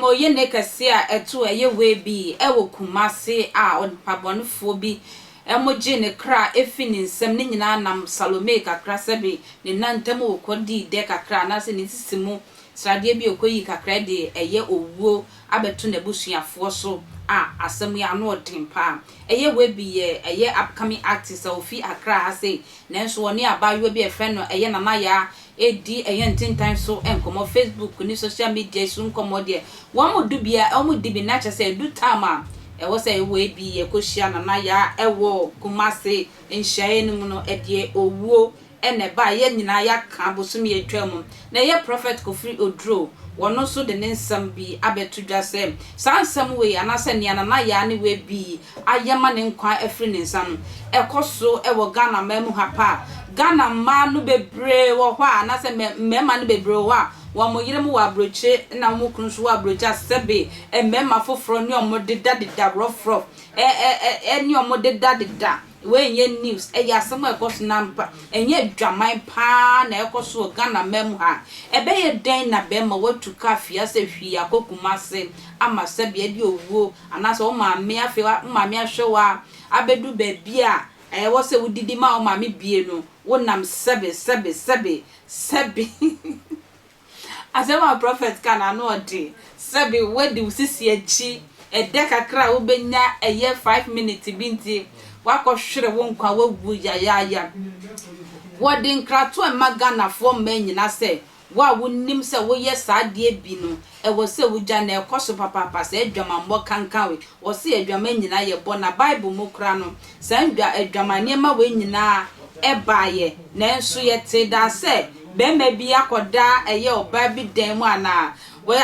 mo ye ne kase a eto eye Wyllbee wo Kumasi a on pabonfo bi emoje ne kra efini nsem ne nyina nam Salome kakra sebe ne nantem okodi de kakra na se ne sisimu srade bi okoyi kakra de eye owuo abeto na busuafo so a asem ya no odimpa eye Wyllbee ye eye upcoming artist ofi akra ha say nanso woni abayo bi efe no eye nana ya edi eye ntintan so enkomo Facebook ni social media so nkomo de wo mo dubia o mo dibi na chese du tama ewo say Wyllbee ye koshia nana ya ewo Kumasi nhyae no no edie owuo ene ba ye nyina ya ka bosum ye twam na ye prophet Kofi Oduro wono so de nsam bi abeto dwasem sansam we anase ne na ya ne Wyllbee ayema ne nkwa afri ne nsam ekoso ewo Ghana memu hapa Ghana ma no bebre wo hwa anase mema no bebre wo a wo mo yire mu wa broche na mo kunso wa brocha sebe mema foforo ne omo de dadida rough ni omo de dadida when ye news ya somewhere cost number enye dwaman pa na ekoso Ghana mem ha ebe ye den na be ma watu kafi ase hwi akokumase ama sebe edi owuo anase o ma me afewa ma me ahwewa abedu ba bia wo se wudidi ma o ma me bie no wonam sebe asema prophet kana no odi sebe wedi usisi echi ede kakra wo benya eye 5 minutes binti wako hwere wonkwa wawu ya wodi nkrato emagana fo manyina se wa wonim se wo ye saade bi no e wo se wugya na ekoso papa se adwamambo kankanwe wo se adwamanyina ye bo na bible mu kra no se ndwa adwamane ma we nyina e baaye na enso ye te da se be ma bi akoda eye oba bi dan mu ana we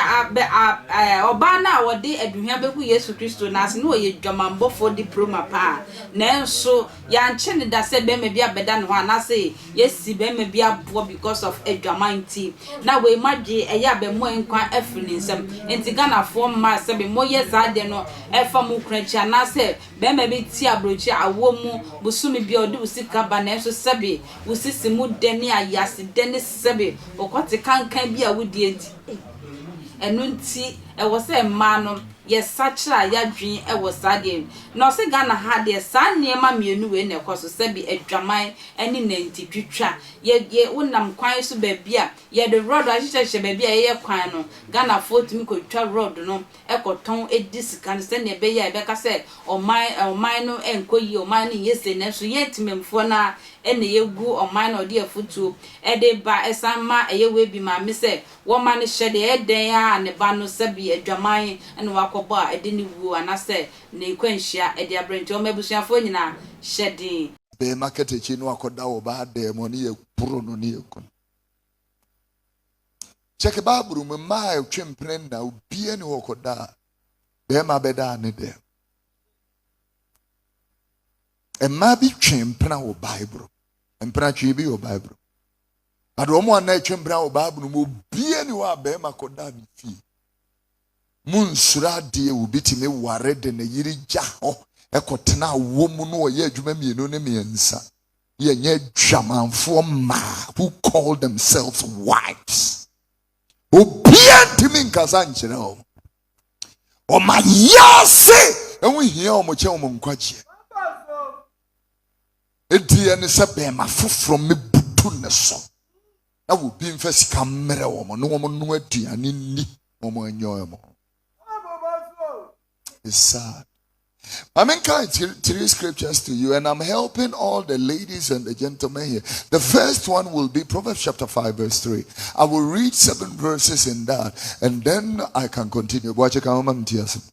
oba na wode aduhia beku Yesu Kristo na ase no ye dwamambo for diploma pa na enso ya nche ne da se be ma bi abeda no ana se yesi be ma bi abo because of adwamanti na we madwe eye abemo enkwa afini nsem enti Ghana fo ma se be mo ye zade no efa mu kranchi na se be ma bi ti abrochi awo mu busumi bi ode usika ba na enso sebe usisimu deni ayase deni sebe okote kankan bi a wodi enti enunti e wo se ma no ye sachira ya dwen e wo sade no se Ghana ha de sa niema mienu we na ekoso se bi adwaman ani nanti twitwa ye wonam kwan so ba bia ye de road a hyehyehye ba bia ye kwan no Ghana fotumi ko twa road no ekoton edisikan se ne be ya e be ka se oman no enkoyi oman ni yese na so ye timemfo na ene yegu oman no de afutu e de ba esama eye Wyllbee ma me se wo ma ne hye de eden a ne ba no se bi adwaman ene wakobo a ede ni wu anase ne kwanhia ede abrenti o mabusuafo nyina hyedin be market echi no akoda wo ba de mo ne ye puro no ne ekun check Bible mu ma twempre na obie ne wokoda be ma beda ne de e ma bi twempra wo Bible empra twi bi wo Bible ado mo na twempra wo Bible mu obie ne wo be ma koda ne fi munsura de obitime ware de na yiri gya ho ekotena wo mu no ye adwuma mienu ne miensa ye nye dwamanfo ma who call themselves wives obia ntimi nkasa nkyere o ma yase enwe hia o mo che o mo nkwache edie ne se be ma foforo me butu ne so na wo bi mfa sika mmere wo mo no no aduane ni wo mo anyo mo. It's sad. I'm encouraging three scriptures to you, and I'm helping all the ladies and the gentlemen here. The first one will be Proverbs chapter 5, verse 3. I will read 7 verses in that, and then I can continue. Watch it, come on, Tias.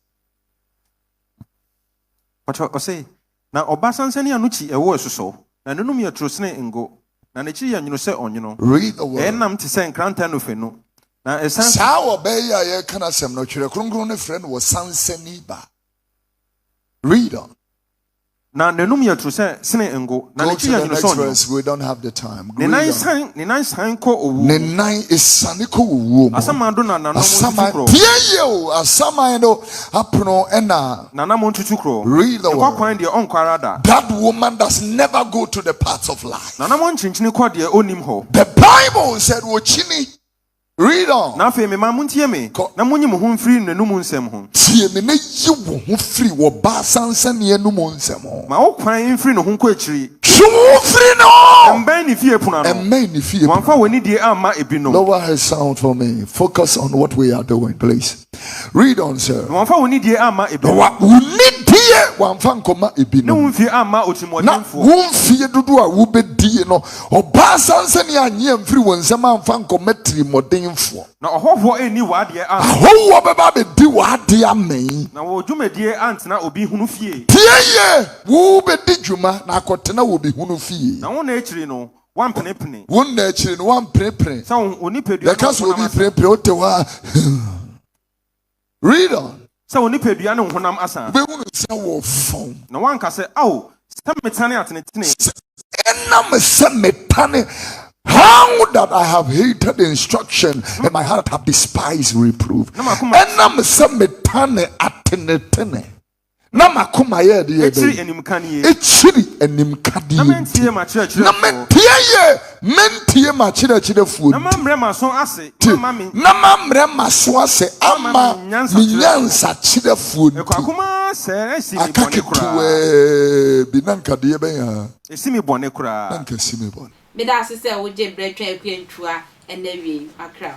What I say now, Obasansani anuchi a war so. Na nunum ya trusne ngo. Na nechi ya nyino se onyo. Read the word. Enam ti se nkranta no fenu. Na esan sa obey ya ye kana sem no twere krongron ne friend was sansani ba. Read on. Na nenum ya truse sene ngo. Na nechi ya nyino se onyo. We don't have the time. Ne nine sign ko owu. Ne nine isane ko owu. Asama do na mo tutukro. Pieye asama no apono ena. Na mo tutukro. Read the word. Kwan de onkwara. That woman does never go to the paths of life. Na mo nchinchini kwa de onim ho. The Bible said wo chini Read on. Na fe me ma muntie me. Na munyi mo ho mfiri nanum nsem ho. Tie me na yi wo ho firi wo ba sansan ne anum nsem ho. Ma wo kwan mfiri no ho nko akiri. Wo firi no. Emben ni fie puna no. Emben ni fie. Wan fa woni die amma ebinom. Lower her sound for me. Focus on what we are doing, please. Read on, sir. Wan fa woni die amma ebinom. Wa woni die wan fa nkoma ebinom. Ne wo fie amma otimodemfo. Na wo fie dodo a wo bedie no. Oba sansan ne anye mfiri wo nsem amfa nkoma tirimodemfo. Na ohofo eni wade am. Ahowo beba be di wade amen. Na wo dwumadie antena obi hunu fie. Tieye wo be di dwuma na akotena wo bi hunu fie. Na wo na akiri no wan penepene. Wo na akiri no wan penepene. Sa oni pedua. Ya kaso obi penepene o te wa. Read on. Sa oni pedua ne honam asa. Be hunu sa wo fon. Na wan ka se aw sa metane atenetene. Enam se metane. How that I have hated instruction and my heart have despised reproof. Enam se metane atenetene. Na makoma ye de ye echiri enimkanie na mentie ma chire fu na mamre maso ase ama minyansa chire fu akoma se esi mi bone kura binanka de ben ha esi mi bone kura nanka esi mi bone me da se wo je bretwa akwantua ena wie akra